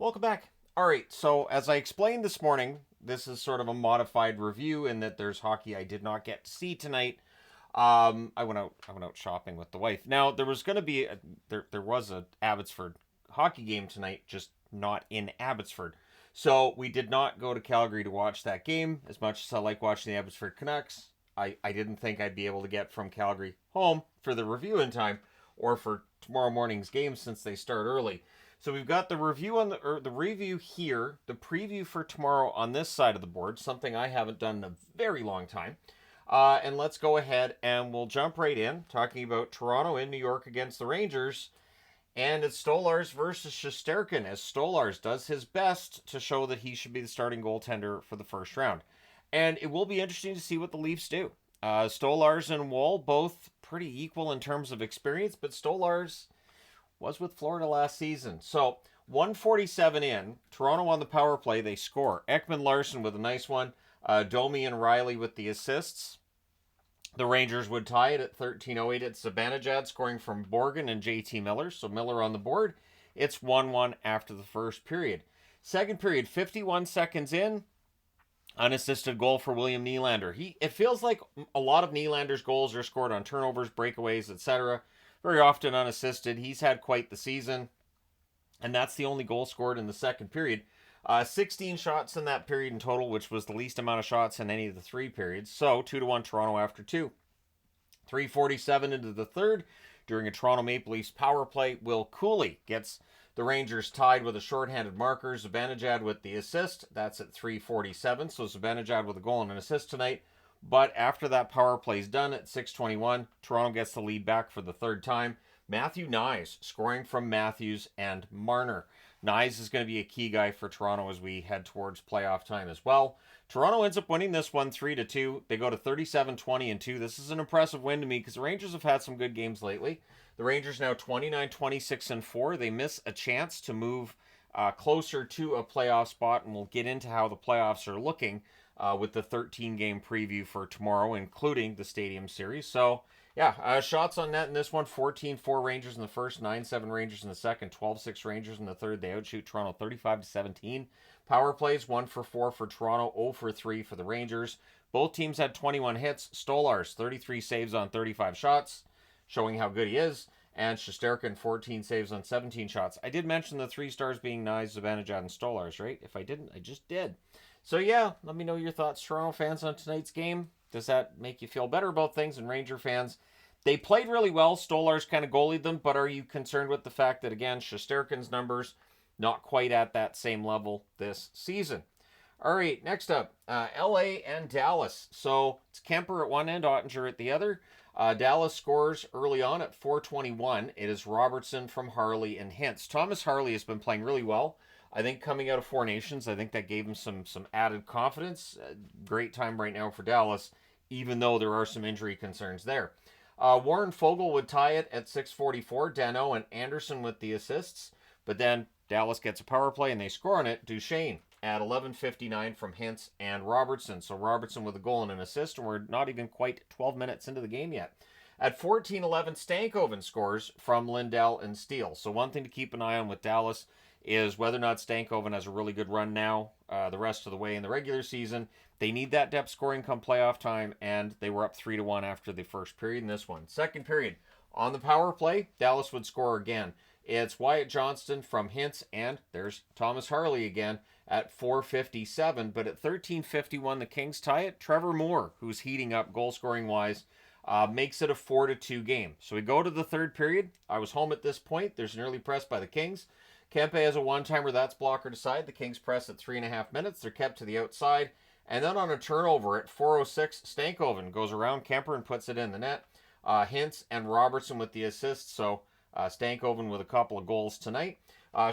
Welcome back. All right, so as I explained this morning, this is sort of a modified review in that there's hockey I did not get to see tonight. I went out shopping with the wife. Now there was going to be there was a Abbotsford hockey game tonight, just not in Abbotsford. So we did not go to Calgary to watch that game. As much as I like watching the Abbotsford Canucks, I didn't think I'd be able to get from Calgary home for the review in time, or for tomorrow morning's game since they start early. So we've got the review on the review here, the preview for tomorrow on this side of the board, something I haven't done in a very long time. And let's go ahead and we'll jump right in, talking about Toronto in New York against the Rangers. And it's Stolarz versus Shesterkin, as Stolarz does his best to show that he should be the starting goaltender for the first round. And it will be interesting to see what the Leafs do. Stolarz and Woll both pretty equal in terms of experience, but Stolarz was with Florida last season. So 147 in, Toronto on the power play, they score. Ekman-Larsson with a nice one. Domi and Riley with the assists. The Rangers would tie it at 13:08. It's Zibanejad scoring from Borgen and JT Miller. So Miller on the board. It's 1-1 after the first period. Second period, 51 seconds in. Unassisted goal for William Nylander. It feels like a lot of Nylander's goals are scored on turnovers, breakaways, etc. Very often unassisted. He's had quite the season. And that's the only goal scored in the second period. 16 shots in that period in total, which was the least amount of shots in any of the three periods. So 2-1 Toronto after two. 3:47 into the third. During a Toronto Maple Leafs power play, Will Cooley gets the Rangers tied with a shorthanded marker. Zibanejad with the assist. That's at 3:47. So Zibanejad with a goal and an assist tonight. But after that power play is done at 6:21, Toronto gets the lead back for the third time. Matthew Knies scoring from Matthews and Marner. Knies is going to be a key guy for Toronto as we head towards playoff time as well. Toronto ends up winning this one 3-2. They go to 37-20-2. This is an impressive win to me because the Rangers have had some good games lately. The Rangers now 29-26-4. They miss a chance to move closer to a playoff spot, and we'll get into how the playoffs are looking with the 13-game preview for tomorrow, including the Stadium Series. So, yeah, shots on net in this one, 14-4 Rangers in the first, 9-7 Rangers in the second, 12-6 Rangers in the third. They outshoot Toronto 35-17. Power plays, 1-for-4 for Toronto, 0-for-3 for the Rangers. Both teams had 21 hits. Stolarz, 33 saves on 35 shots, showing how good he is. And Shesterkin, 14 saves on 17 shots. I did mention the three stars being Knies, Zibanejad, and Stolarz, right? If I didn't, I just did. So yeah, let me know your thoughts, Toronto fans, on tonight's game. Does that make you feel better about things? And Ranger fans, they played really well. Stolarz kind of goalied them, but are you concerned with the fact that, again, Shesterkin's numbers not quite at that same level this season? All right, next up, LA and Dallas. So it's Kemper at one end, Ottinger at the other. Dallas scores early on at 4:21. It is Robertson from Harley and Hintz. Thomas Harley has been playing really well. I think coming out of Four Nations, I think that gave him some added confidence. Great time right now for Dallas, even though there are some injury concerns there. Warren Fogle would tie it at 6:44. Dano and Anderson with the assists. But then Dallas gets a power play and they score on it. Duchesne at 11:59 from Hintz and Robertson. So Robertson with a goal and an assist, and we're not even quite 12 minutes into the game yet. At 14:11, Stankoven scores from Lindell and Steele. So one thing to keep an eye on with Dallas is whether or not Stankoven has a really good run now the rest of the way in the regular season. They need that depth scoring come playoff time, and they were up 3-1 after the first period in this one. Second period, on the power play, Dallas would score again. It's Wyatt Johnston from Hintz, and there's Thomas Harley again at 4:57. But at 13:51, the Kings tie it. Trevor Moore, who's heating up goal-scoring-wise, makes it a 4-2 game. So we go to the third period. I was home at this point. There's an early press by the Kings. Kempe has a one-timer, that's blockered aside. The Kings press at 3.5 minutes. They're kept to the outside. And then on a turnover at 4:06, Stankoven goes around Kemper and puts it in the net. Hintz and Robertson with the assists. So Stankoven with a couple of goals tonight.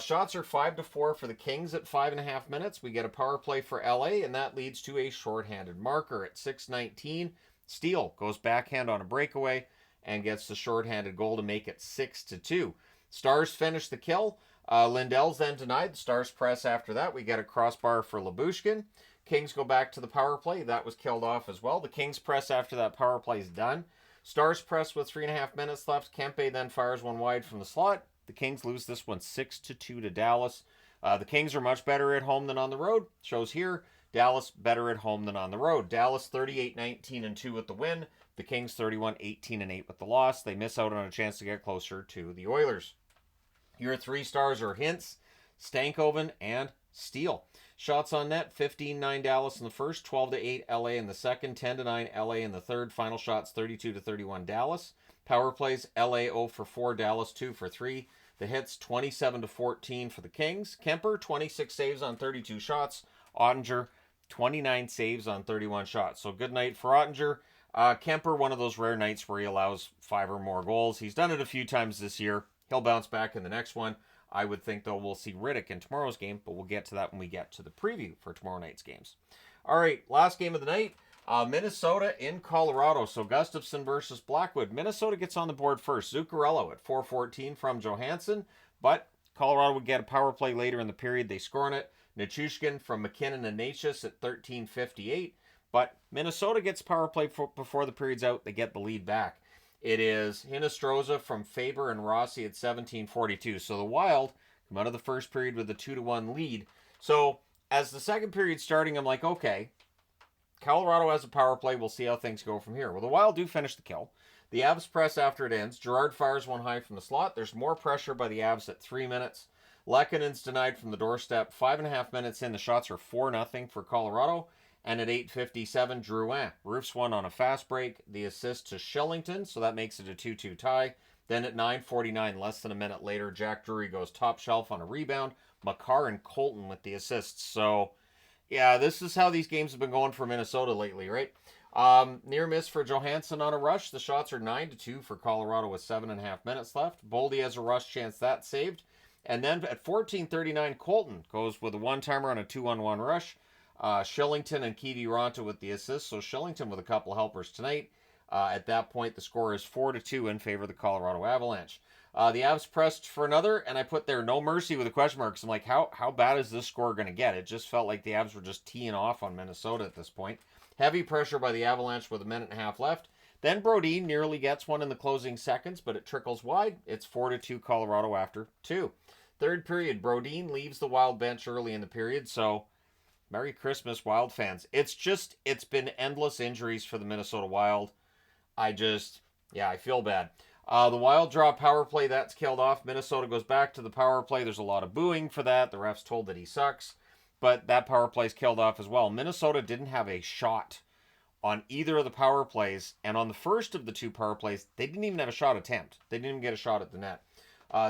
Shots are 5-4 for the Kings at 5.5 minutes. We get a power play for LA, and that leads to a shorthanded marker at 6:19. Steele goes backhand on a breakaway and gets the shorthanded goal to make it 6-2. Stars finish the kill. Lindell's then denied. The Stars press after that. We get a crossbar for Lyubushkin. Kings go back to the power play. That was killed off as well. The Kings press after that power play is done. Stars press with 3.5 minutes left. Kempe then fires one wide from the slot. The Kings lose this one 6-2 to Dallas. The Kings are much better at home than on the road. Shows here. Dallas better at home than on the road. Dallas 38-19-2 with the win. The Kings 31-18-8 with the loss. They miss out on a chance to get closer to the Oilers. Your 3 stars are Hintz, Stankoven, and Steele. Shots on net, 15-9 Dallas in the first, 12-8 LA in the second, 10-9 LA in the third. Final shots, 32-31 Dallas. Power plays, LA 0 for 4, Dallas 2 for 3. The hits, 27-14 for the Kings. Kemper, 26 saves on 32 shots. Ottinger, 29 saves on 31 shots. So good night for Ottinger. Kemper, one of those rare nights where he allows 5 or more goals. He's done it a few times this year. He'll bounce back in the next one. I would think, though, we'll see Riddick in tomorrow's game, but we'll get to that when we get to the preview for tomorrow night's games. All right, last game of the night, Minnesota in Colorado. So Gustafsson versus Blackwood. Minnesota gets on the board first. Zuccarello at 4:14 from Johansson, but Colorado would get a power play later in the period. They score on it. Nichushkin from McKinnon and Natchez at 13:58, but Minnesota gets power play before the period's out. They get the lead back. It is Hinostroza from Faber and Rossi at 17:42. So the Wild come out of the first period with a 2-1 lead. So as the second period starting, I'm like, okay, Colorado has a power play. We'll see how things go from here. Well, the Wild do finish the kill. The Avs press after it ends. Girard fires one high from the slot. There's more pressure by the Avs at 3 minutes. Lekkonen's denied from the doorstep. 5.5 minutes in, the shots are 4-0 for Colorado. And at 8:57, Drouin roofs one on a fast break. The assist to Shillington, so that makes it a 2-2 tie. Then at 9:49, less than a minute later, Jack Drury goes top shelf on a rebound. Makar and Colton with the assists. So, yeah, this is how these games have been going for Minnesota lately, right? Near miss for Johansson on a rush. The shots are 9-2 for Colorado with 7.5 minutes left. Boldy has a rush chance, that's saved. And then at 14:39, Colton goes with a one-timer on a 2-on-1 rush. Shillington and Kiviranta with the assist. So Shillington with a couple helpers tonight. At that point, the score is 4-2 in favor of the Colorado Avalanche. The Avs pressed for another, and I put there no mercy with a question mark. So I'm like, how bad is this score going to get? It just felt like the Avs were just teeing off on Minnesota at this point. Heavy pressure by the Avalanche with a minute and a half left. Then Brodin nearly gets one in the closing seconds, but it trickles wide. It's 4-2 Colorado after 2. Third period, Brodin leaves the Wild bench early in the period, so Merry Christmas, Wild fans. It's been endless injuries for the Minnesota Wild. I feel bad. The Wild draw power play, that's killed off. Minnesota goes back to the power play. There's a lot of booing for that. The ref's told that he sucks, but that power play's killed off as well. Minnesota didn't have a shot on either of the power plays, and on the first of the 2 power plays, they didn't even have a shot attempt. They didn't even get a shot at the net.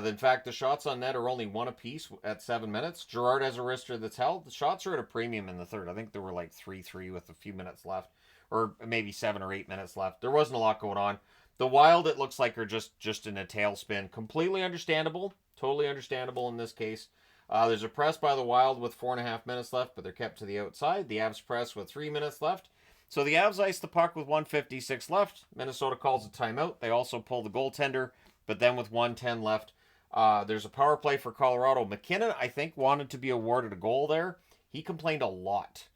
In fact, the shots on net are only 1 apiece at 7 minutes. Girard has a wrister that's held. The shots are at a premium in the third. I think there were like 3-3 with a few minutes left, or maybe 7 or 8 minutes left. There wasn't a lot going on. The Wild, it looks like, are just in a tailspin. Completely understandable. Totally understandable in this case. There's a press by the Wild with 4.5 minutes left, but they're kept to the outside. The Avs press with 3 minutes left. So the Avs ice the puck with 1:56 left. Minnesota calls a timeout. They also pull the goaltender, but then with 1:10 left, there's a power play for Colorado. McKinnon, I think, wanted to be awarded a goal there. He complained a lot.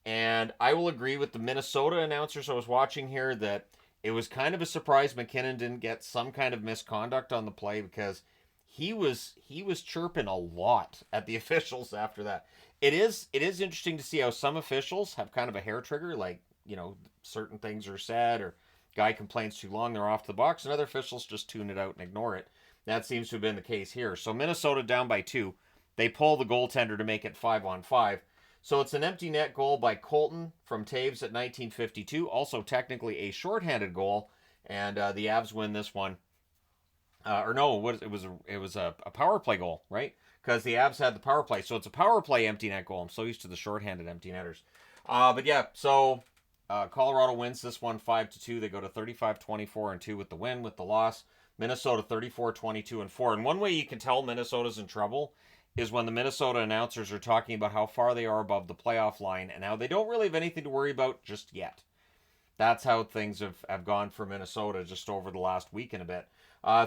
And I will agree with the Minnesota announcers I was watching here that it was kind of a surprise McKinnon didn't get some kind of misconduct on the play, because he was chirping a lot at the officials after that. It is interesting to see how some officials have kind of a hair trigger, like, certain things are said, or guy complains too long, they're off the box, and other officials just tune it out and ignore it. That seems to have been the case here. So Minnesota down by 2. They pull the goaltender to make it 5-on-5. So it's an empty net goal by Colton from Taves at 19:52. Also technically a shorthanded goal, and the Avs win this one. It was a power play goal, right? Because the Avs had the power play. So it's a power play empty net goal. I'm so used to the shorthanded empty netters. But yeah, so Colorado wins this one 5-2. They go to 35-24-2 with the win. With the loss, Minnesota 34-22-4. And one way you can tell Minnesota's in trouble is when the Minnesota announcers are talking about how far they are above the playoff line and how they don't really have anything to worry about just yet. That's how things have gone for Minnesota just over the last week and a bit.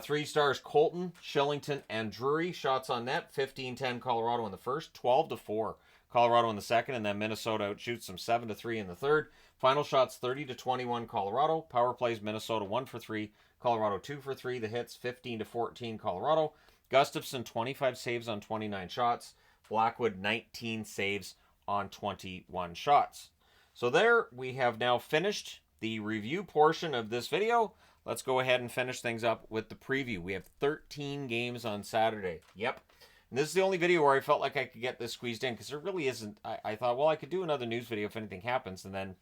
3 stars, Colton, Shillington, and Drury. Shots on net, 15-10 Colorado in the first, 12-4 Colorado in the second, and then Minnesota outshoots them 7-3 in the third. Final shots, 30-21 Colorado. Power plays, Minnesota 1 for 3, Colorado 2 for 3. The hits, 15-14 Colorado. Gustafsson, 25 saves on 29 shots. Blackwood 19 saves on 21 shots. So there, we have now finished the review portion of this video. Let's go ahead and finish things up with the preview. We have 13 games on Saturday. Yep. And this is the only video where I felt like I could get this squeezed in, because there really isn't. I thought, well, I could do another news video if anything happens, and then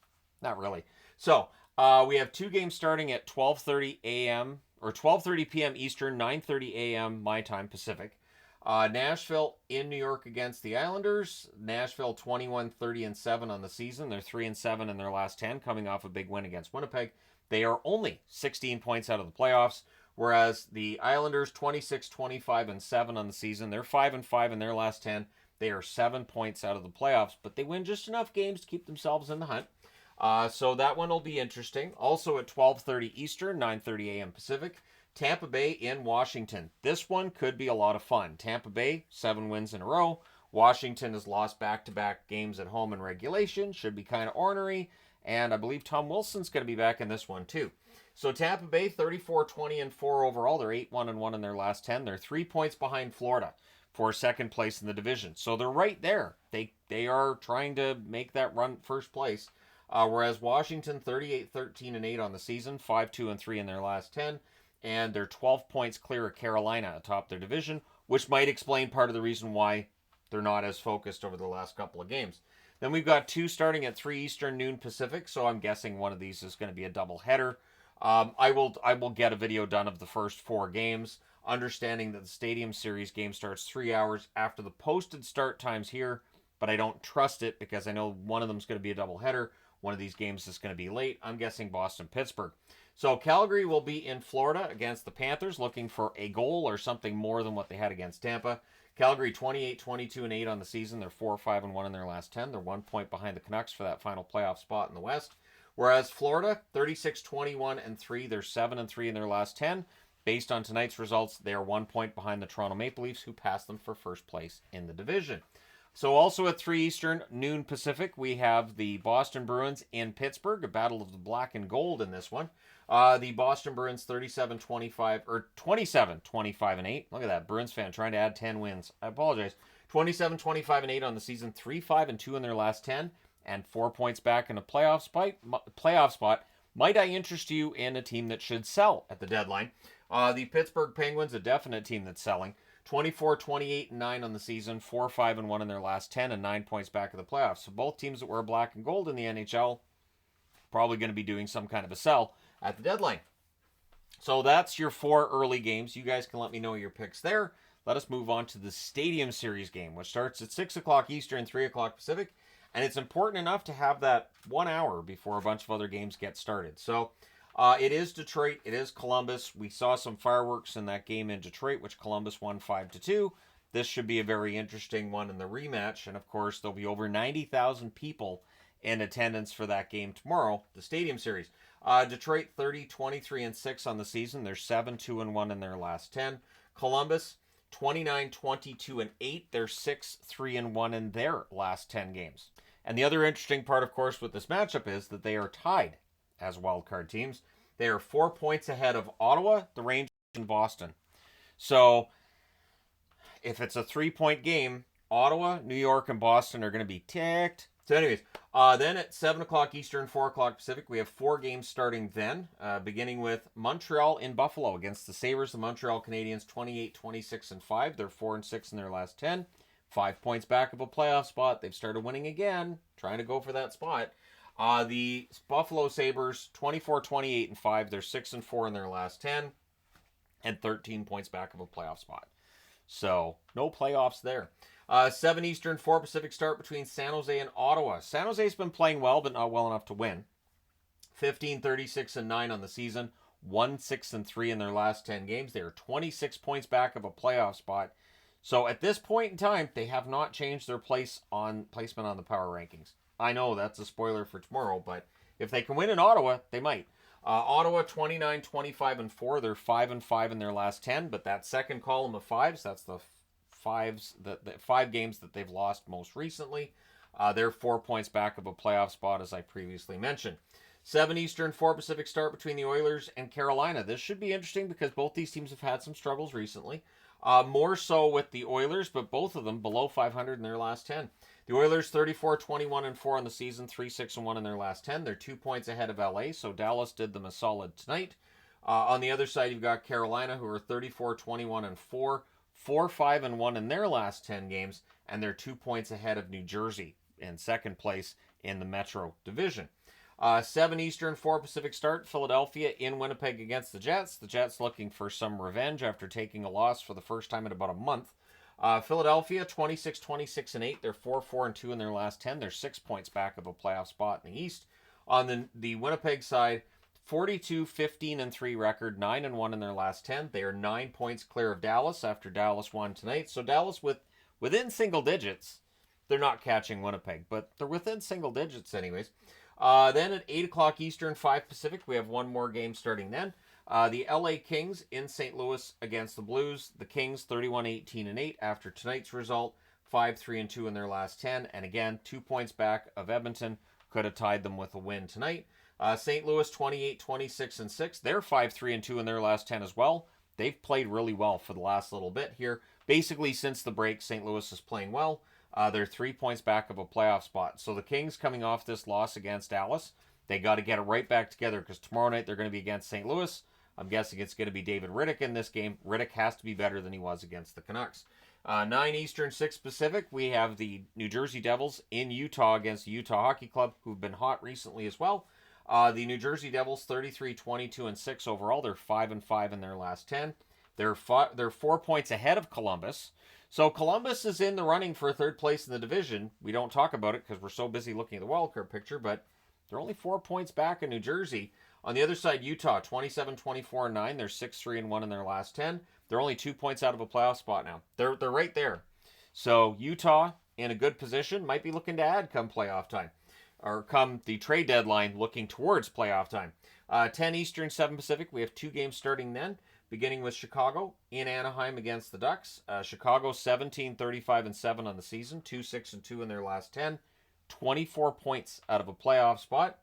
not really. So we have 2 games starting at 12:30 a.m. or 12:30 p.m. Eastern, 9:30 a.m. my time Pacific. Nashville in New York against the Islanders. Nashville 21-30-7 on the season. They're 3-7 in their last 10, coming off a big win against Winnipeg. They are only 16 points out of the playoffs, whereas the Islanders 26-25-7 on the season. They're 5-5 in their last 10. They are 7 points out of the playoffs, but they win just enough games to keep themselves in the hunt. So that one will be interesting. Also at 12:30 Eastern, 9:30 a.m. Pacific, Tampa Bay in Washington. This one could be a lot of fun. Tampa Bay, 7 wins in a row. Washington has lost back-to-back games at home in regulation. Should be kind of ornery. And I believe Tom Wilson's going to be back in this one too. So Tampa Bay, 34-20-4 overall. They're 8-1-1 in their last 10. They're 3 points behind Florida for second place in the division. So they're right there. They are trying to make that run first place. Whereas Washington, 38-13-8 on the season, 5-2-3 in their last 10. And they're 12 points clear of Carolina atop their division, which might explain part of the reason why they're not as focused over the last couple of games. Then we've got 2 starting at 3 Eastern, noon Pacific, so I'm guessing one of these is going to be a double header. I will get a video done of the first 4 games, understanding that the Stadium Series game starts 3 hours after the posted start times here, but I don't trust it because I know one of them is going to be a double header. One of these games is going to be late. I'm guessing Boston-Pittsburgh. So Calgary will be in Florida against the Panthers, looking for a goal or something more than what they had against Tampa. Calgary 28-22-8 on the season. They're 4-5-1 in their last 10. They're 1 point behind the Canucks for that final playoff spot in the West. Whereas Florida 36-21-3. They're 7-3 in their last 10. Based on tonight's results, they are 1 point behind the Toronto Maple Leafs, who passed them for first place in the division. So also at 3 Eastern, noon Pacific, we have the Boston Bruins in Pittsburgh, a battle of the black and gold in this one. The Boston Bruins 37-25 or 27-25-8. Look at that Bruins fan trying to add 10 wins. I apologize. 27-25-8 on the season, 3-5-2 in their last 10, and 4 points back in a playoff spot. Might I interest you in a team that should sell at the deadline? The Pittsburgh Penguins, a definite team that's selling. 24-28-9 on the season, 4-5-1 in their last 10, and 9 points back of the playoffs. So both teams that wear black and gold in the NHL probably going to be doing some kind of a sell at the deadline. So that's your 4 early games. You guys can let me know your picks there. Let us move on to the Stadium Series game, which starts at 6 o'clock Eastern, 3 o'clock Pacific. And it's important enough to have that 1 hour before a bunch of other games get started. So it is Detroit. It is Columbus. We saw some fireworks in that game in Detroit, which Columbus won 5-2. This should be a very interesting one in the rematch. And, of course, there'll be over 90,000 people in attendance for that game tomorrow, the Stadium Series. Detroit 30-23-6 on the season. They're 7-2-1 in their last 10. Columbus 29-22-8. They're 6-3-1 in their last 10 games. And the other interesting part, of course, with this matchup is that they are tied as wildcard teams. They are 4 points ahead of Ottawa, the Rangers, and Boston. So if it's a 3-point game, Ottawa, New York, and Boston are going to be ticked. So anyways, then at 7 o'clock Eastern, 4 o'clock Pacific, we have 4 games starting then, beginning with Montreal in Buffalo against the Sabres. The Montreal Canadiens 28-26-5. They're 4-6 in their last 10. 5 points back of a playoff spot. They've started winning again, trying to go for that spot. The Buffalo Sabres 24-28-5. They're 6-4 in their last 10 and 13 points back of a playoff spot. So no playoffs there. 7 Eastern, 4 Pacific start between San Jose and Ottawa. San Jose's been playing well, but not well enough to win. 15-36-9 on the season. 1-6-3 in their last 10 games. They are 26 points back of a playoff spot. So at this point in time, they have not changed their placement on the power rankings. I know that's a spoiler for tomorrow, but if they can win in Ottawa, they might. Ottawa 29-25-4. They're 5-5 in their last 10, but that second column of fives, that's the 5 games that they've lost most recently. They're 4 points back of a playoff spot, as I previously mentioned. 7 Eastern, 4 Pacific start between the Oilers and Carolina. This should be interesting because both these teams have had some struggles recently. More so with the Oilers, but both of them below 500 in their last 10. The Oilers 34-21-4 on the season, 3-6-1 in their last 10. They're 2 points ahead of LA, so Dallas did them a solid tonight. On the other side, you've got Carolina, who are 34-21-4, 4-5-1 in their last 10 games, and they're 2 points ahead of New Jersey in second place in the Metro Division. 7 Eastern, 4 Pacific start. Philadelphia in Winnipeg against the Jets. The Jets looking for some revenge after taking a loss for the first time in about a month. Philadelphia 26-26-8. They're 4-4-2 in their last 10. They're 6 points back of a playoff spot in the East. On the Winnipeg side, 42-15-3 record, 9-1 in their last 10. They are 9 points clear of Dallas after Dallas won tonight. So Dallas within single digits. They're not catching Winnipeg, but they're within single digits anyways. Then at 8 o'clock Eastern, 5 Pacific, we have one more game starting then. The LA Kings in St. Louis against the Blues. The Kings 31-18-8 after tonight's result, 5-3-2 in their last 10. And again, 2 points back of Edmonton. Could have tied them with a win tonight. St. Louis 28-26-6. They're 5-3-2 in their last 10 as well. They've played really well for the last little bit here. Basically, since the break, St. Louis is playing well. They're 3 points back of a playoff spot. So the Kings coming off this loss against Dallas, they got to get it right back together because tomorrow night they're going to be against St. Louis. I'm guessing it's going to be David Rittich in this game. Rittich has to be better than he was against the Canucks. 9 Eastern, 6 Pacific, we have the New Jersey Devils in Utah against the Utah Hockey Club, who've been hot recently as well. The New Jersey Devils 33-22-6 overall. They're 5-5 in their last 10. They're 4 points ahead of Columbus. So Columbus is in the running for third place in the division. We don't talk about it because we're so busy looking at the wildcard picture, but they're only 4 points back in New Jersey. On the other side, Utah 27-24-9. They're 6-3-1 in their last 10. They're only 2 points out of a playoff spot now. They're right there. So Utah in a good position, might be looking to add come playoff time, or come the trade deadline, looking towards playoff time. 10 Eastern, 7 Pacific. We have 2 games starting then, beginning with Chicago in Anaheim against the Ducks. Chicago 17-35-7 on the season, 2-6-2 in their last 10, 24 points out of a playoff spot,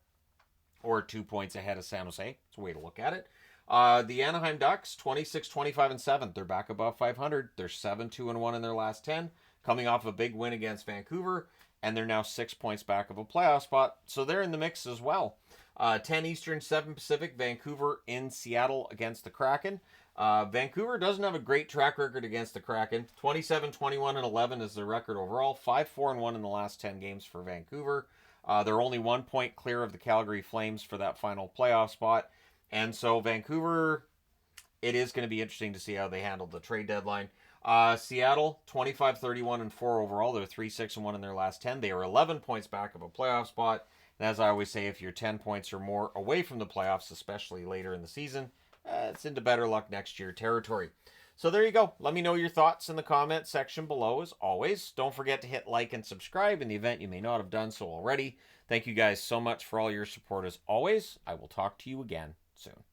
or 2 points ahead of San Jose. It's a way to look at it. The Anaheim Ducks 26-25-7. They're back above 500. They're 7-2-1 in their last 10, coming off a big win against Vancouver, and they're now 6 points back of a playoff spot, so they're in the mix as well. 10 Eastern, 7 Pacific, Vancouver in Seattle against the Kraken. Vancouver doesn't have a great track record against the Kraken. 27-21-11 is their record overall. 5-4-1 in the last 10 games for Vancouver. They're only 1 point clear of the Calgary Flames for that final playoff spot. And so Vancouver, it is going to be interesting to see how they handle the trade deadline. Seattle, 25-31-4 overall. They're 3-6-1 in their last 10. They are 11 points back of a playoff spot. And as I always say, if you're 10 points or more away from the playoffs, especially later in the season, it's into better luck next year territory. So there you go. Let me know your thoughts in the comment section below as always. Don't forget to hit like and subscribe in the event you may not have done so already. Thank you guys so much for all your support as always. I will talk to you again soon.